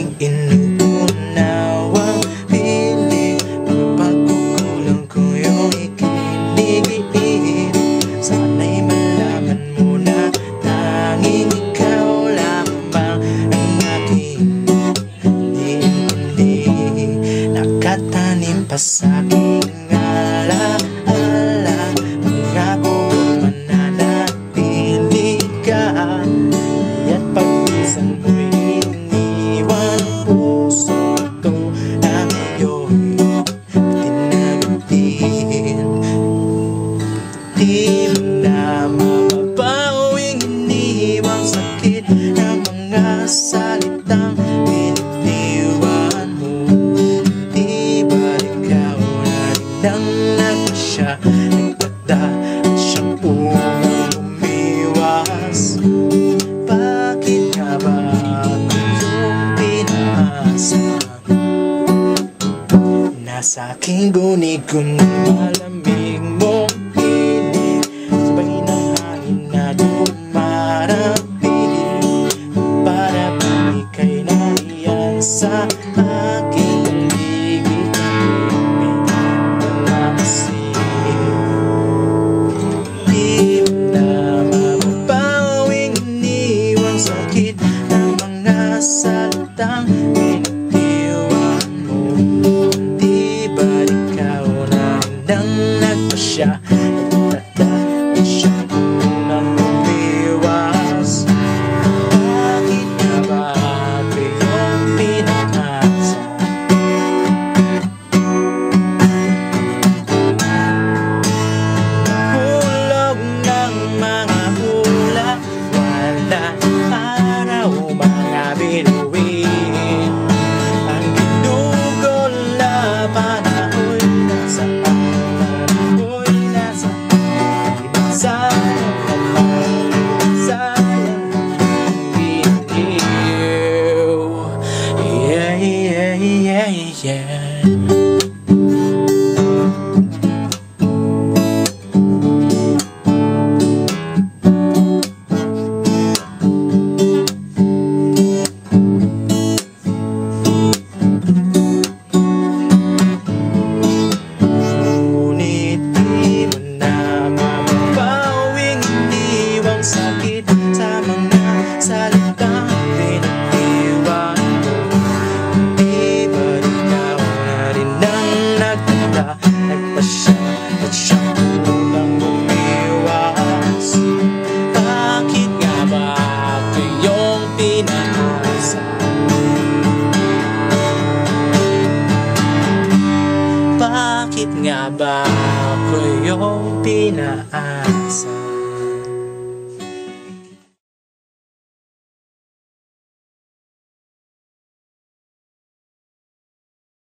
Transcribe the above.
aking inuunawang piling. Mga pagkukulang ko yung ikinigin. Sana'y malaman mo na tanging ikaw lamang ang aking hindi nakatanim pa sa'king alaala. Pangako ko mananatili ka, at pagbisan mo'y iniwan puso ko na ngayon tinagtin. Di mo na mababawing iniwang sakit ng mga salitang binitiwan mo. Di ba ikaw na rin ang nagpasya, nagtata at siyang unang umiwas? Bakit nga ba ako yung pinaasa? Nasa aking guni-guni malamig mong piling, sabay ng hangin na dumarapin. Para bang ika'y nariyan sa aking paligid, tahimik na mamasig. Di mo na mababawing iniwang sakit ng mga salitang binitiwan mo. Di ba ikaw na rin ang nagpasya, nagtata at siyang unang umiwas? Bakit nga ba ako yung pinag-asa? Hulog ng mga hula, wala araw mga bituin. Ang ginugol na panahoy nasa ako'y nasa sayang naman, sayang biniw. Yeah, yeah, yeah, yeah. Ngunit di mo na mababawing iniwang sakit sa mga salitang binitiwan mo. Di ba ikaw na rin ang nagtata, nagpasya at siyang unang umiwas? Bakit nga ba ako yung pinaasa? Bakit nga ba ako yung pinaasa?